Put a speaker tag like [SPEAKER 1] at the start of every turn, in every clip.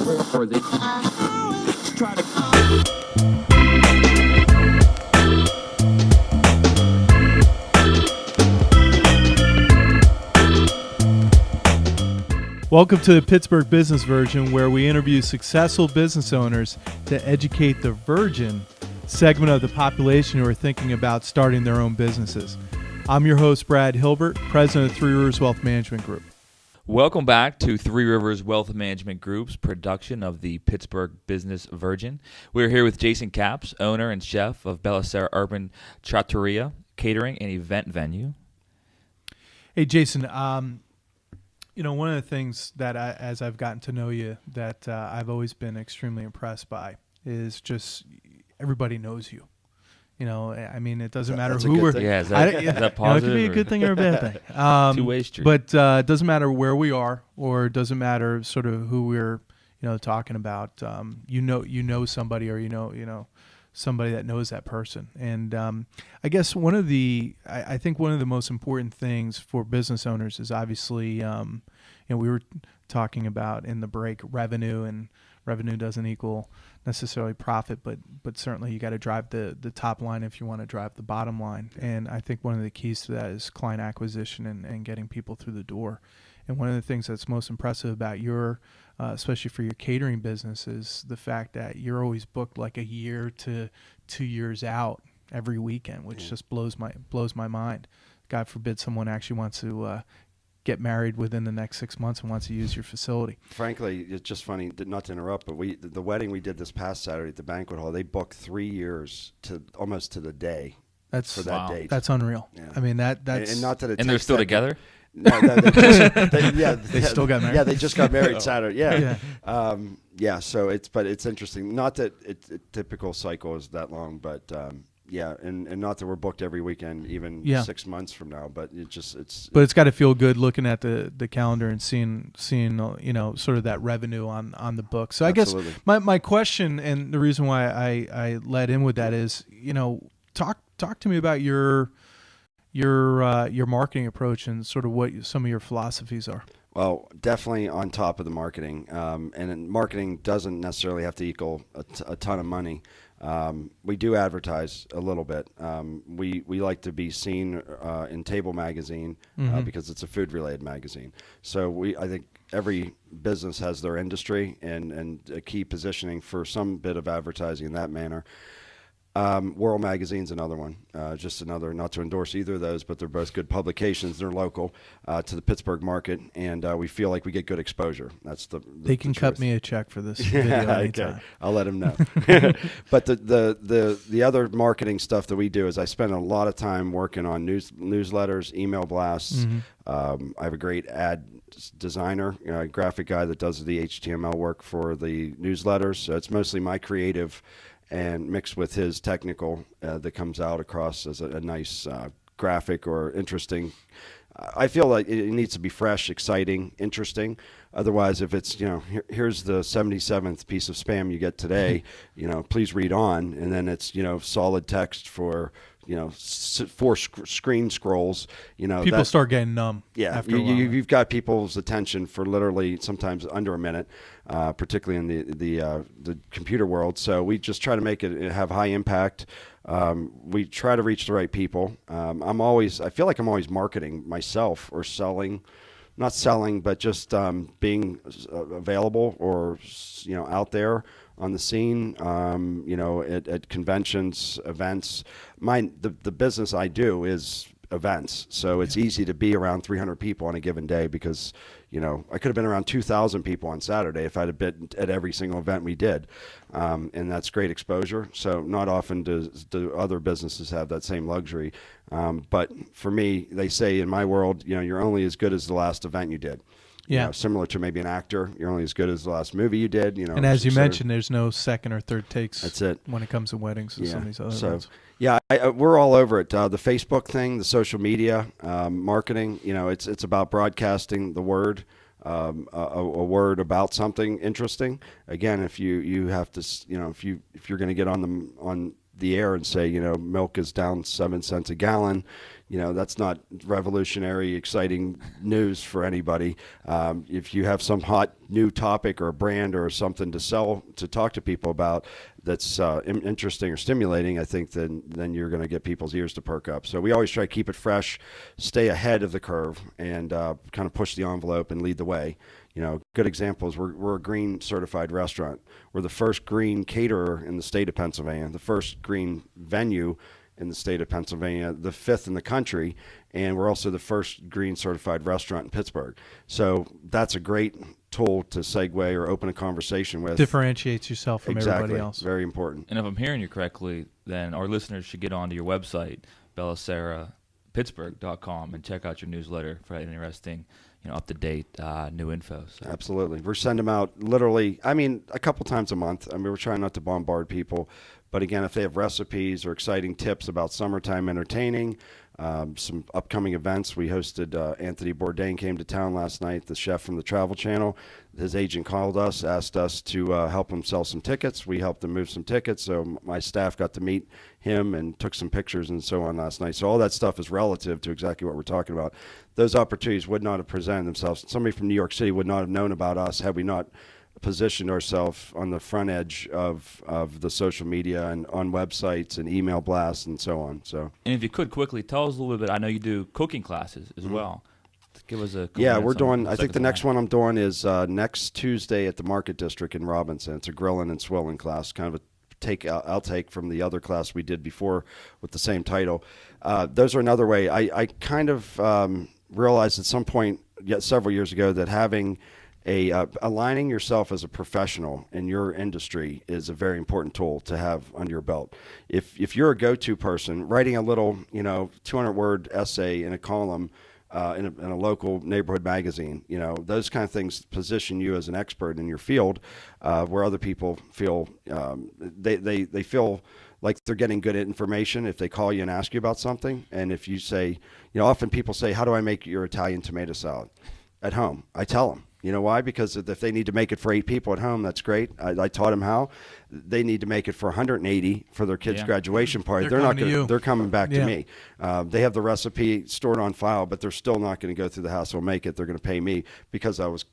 [SPEAKER 1] or they try to.
[SPEAKER 2] Welcome to the Pittsburgh Business Version, where we interview successful business owners to educate the virgin segment of the population who are thinking about starting their own businesses. I'm your host, Brad Hilbert, president of Three Rivers Wealth Management Group.
[SPEAKER 3] Welcome back to Three Rivers Wealth Management Group's production of the Pittsburgh Business Virgin. We're here with Jason Capps, owner and chef of Sera Urban Trattoria, catering and event venue.
[SPEAKER 2] Hey, Jason, one of the things that as I've gotten to know you that I've always been extremely impressed by is just everybody knows you. I mean, it doesn't matter who we're.
[SPEAKER 3] Yeah, is that positive?
[SPEAKER 2] It could be a good thing or a bad thing.
[SPEAKER 3] Two-way street.
[SPEAKER 2] But it doesn't matter where we are, or it doesn't matter sort of who we're, talking about. You know somebody, or somebody that knows that person. And I guess I think one of the most important things for business owners is obviously, we were talking about in the break revenue, and revenue doesn't equal necessarily profit, but certainly you got to drive the top line if you want to drive the bottom line. And I think one of the keys to that is client acquisition and getting people through the door. And one of the things that's most impressive about your, especially for your catering business, is the fact that you're always booked like a year to 2 years out every weekend, which just blows my mind. God forbid someone actually wants to get married within the next 6 months and wants to use your facility.
[SPEAKER 4] Frankly, it's just funny, not to interrupt, but the wedding we did this past Saturday at the banquet hall, they booked 3 years to almost to the day. For that date.
[SPEAKER 2] That's unreal. Yeah. I mean, that's
[SPEAKER 4] and not that
[SPEAKER 3] and they're still together.
[SPEAKER 4] No, they
[SPEAKER 2] still got married.
[SPEAKER 4] Yeah, they just got married Saturday. Yeah. So it's interesting. Not that a typical cycle is that long, but and not that we're booked every weekend, even 6 months from now. But But it's got
[SPEAKER 2] to feel good looking at the calendar and seeing sort of that revenue on the book. So
[SPEAKER 4] absolutely.
[SPEAKER 2] I guess my question, and the reason why I led in with that is talk to me about your marketing approach and sort of what some of your philosophies are.
[SPEAKER 4] Well, definitely on top of the marketing, and marketing doesn't necessarily have to equal a ton of money. We do advertise a little bit. We like to be seen in Table Magazine because it's a food-related magazine. So I think every business has their industry and a key positioning for some bit of advertising in that manner. World Magazine's another one, just another, not to endorse either of those, but they're both good publications. They're local to the Pittsburgh market, and we feel like we get good exposure. That's
[SPEAKER 2] they can cut me a check for this video anytime.
[SPEAKER 4] Okay. I'll let them know. But the other marketing stuff that we do is I spend a lot of time working on newsletters, email blasts. I have a great ad designer, graphic guy that does the HTML work for the newsletters. So it's mostly my creative and mixed with his technical that comes out across as a nice graphic or interesting. I feel like it needs to be fresh, exciting, interesting. Otherwise, if it's, here's the 77th piece of spam you get today, please read on. And then it's, solid text for, 4 screen scrolls.
[SPEAKER 2] People start getting numb.
[SPEAKER 4] Yeah,
[SPEAKER 2] after a while.
[SPEAKER 4] You've got people's attention for literally sometimes under a minute, particularly in the computer world. So we just try to make it have high impact. We try to reach the right people. I feel like I'm always marketing myself or selling. Not selling, but just being available or out there on the scene. At conventions, events. The business I do is events, so it's easy to be around 300 people on a given day because I could have been around 2,000 people on Saturday if I'd have been at every single event we did, and that's great exposure. So not often do other businesses have that same luxury. But for me, they say in my world, you're only as good as the last event you did.
[SPEAKER 2] Yeah.
[SPEAKER 4] Similar to maybe an actor, you're only as good as the last movie you did.
[SPEAKER 2] And as you mentioned, there's no second or third takes.
[SPEAKER 4] That's it.
[SPEAKER 2] When it comes to weddings and some of these other events.
[SPEAKER 4] Yeah, we're all over it. The Facebook thing, the social media, marketing. It's about broadcasting the word, a word about something interesting. Again, if you have to, if you're going to get on the air and say, milk is down 7 cents a gallon, that's not revolutionary, exciting news for anybody. If you have some hot new topic or brand or something to sell, to talk to people about that's interesting or stimulating, I think then you're going to get people's ears to perk up. So we always try to keep it fresh, stay ahead of the curve, and kind of push the envelope and lead the way. Good example is we're a green certified restaurant. We're the first green caterer in the state of Pennsylvania, the first green venue in the state of Pennsylvania, the 5th in the country, and we're also the first green certified restaurant in Pittsburgh. So that's a great tool to segue or open a conversation with.
[SPEAKER 2] Differentiates yourself from
[SPEAKER 4] Exactly.
[SPEAKER 2] everybody else.
[SPEAKER 4] Very important.
[SPEAKER 3] And if I'm hearing you correctly, then our listeners should get onto your website, BellaSeraPittsburgh.com, and check out your newsletter for interesting, up-to-date new info. So.
[SPEAKER 4] Absolutely. We're sending them out literally, a couple times a month. We're trying not to bombard people. But again, if they have recipes or exciting tips about summertime entertaining, some upcoming events. We hosted Anthony Bourdain came to town last night, the chef from the Travel Channel. His agent called us, asked us to help him sell some tickets. We helped him move some tickets, so my staff got to meet him and took some pictures and so on last night. So all that stuff is relative to exactly what we're talking about. Those opportunities would not have presented themselves. Somebody from New York City would not have known about us had we not positioned ourselves on the front edge of the social media and on websites and email blasts and so on. So,
[SPEAKER 3] and if you could quickly tell us a little bit, I know you do cooking classes as well. Give us a
[SPEAKER 4] we're doing. I think the next one I'm doing is next Tuesday at the Market District in Robinson. It's a grilling and swilling class, kind of a outtake from the other class we did before with the same title. Those are another way. I kind of realized at some point several years ago that having aligning yourself as a professional in your industry is a very important tool to have under your belt. If you're a go-to person, writing a little 200-word essay in a column in a local neighborhood magazine, those kind of things position you as an expert in your field, where other people feel they feel like they're getting good information if they call you and ask you about something. And if you say, often people say, how do I make your Italian tomato salad at home? I tell them. You know why? Because if they need to make it for 8 people at home, that's great. I taught them how. They need to make it for 180 for their kids' graduation party. They're not going. They're coming back to me. They have the recipe stored on file, but they're still not going to go through the hassle and make it. They're going to pay me because I was,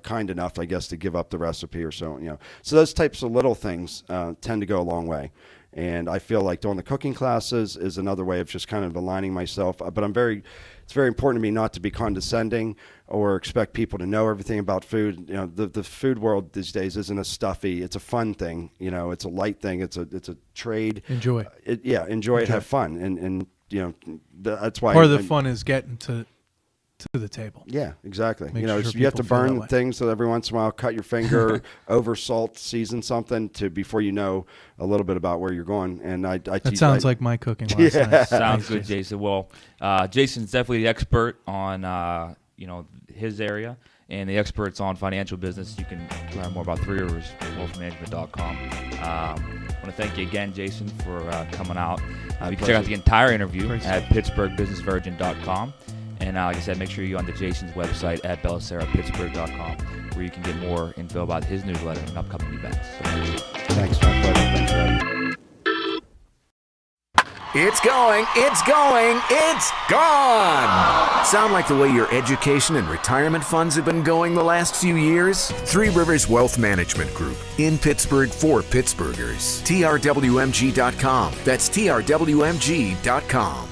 [SPEAKER 4] kind enough, I guess, to give up the recipe or so. So those types of little things tend to go a long way. And I feel like doing the cooking classes is another way of just kind of aligning myself. But it's very important to me not to be condescending or expect people to know everything about food. The food world these days isn't a stuffy. It's a fun thing. It's a light thing. It's a trade.
[SPEAKER 2] Enjoy.
[SPEAKER 4] Enjoy it. Have fun. And that's why
[SPEAKER 2] part of the fun is getting to the table.
[SPEAKER 4] Yeah, exactly.
[SPEAKER 2] Make
[SPEAKER 4] so
[SPEAKER 2] sure
[SPEAKER 4] you have to
[SPEAKER 2] people feel
[SPEAKER 4] burn
[SPEAKER 2] that way.
[SPEAKER 4] things so every once in a while, cut your finger, over salt, season something before you know a little bit about where you're going. And I
[SPEAKER 2] That
[SPEAKER 4] teach.
[SPEAKER 2] sounds like my cooking last night.
[SPEAKER 3] Sounds good, Jason. Well, Jason's definitely the expert on his area and the experts on financial business. You can learn more about ThreeRiversWealthManagement.com. I want to thank you again, Jason, for coming out. You can check out the entire interview at PittsburghBusinessVirgin.com. And like I said, make sure you go onto Jason's website at BellaSeraPittsburgh.com, where you can get more info about his newsletter and upcoming events.
[SPEAKER 4] Thanks, my pleasure. Thanks, Ed.
[SPEAKER 5] It's going, it's gone! Sound like the way your education and retirement funds have been going the last few years? Three Rivers Wealth Management Group, in Pittsburgh for Pittsburghers. TRWMG.com. That's TRWMG.com.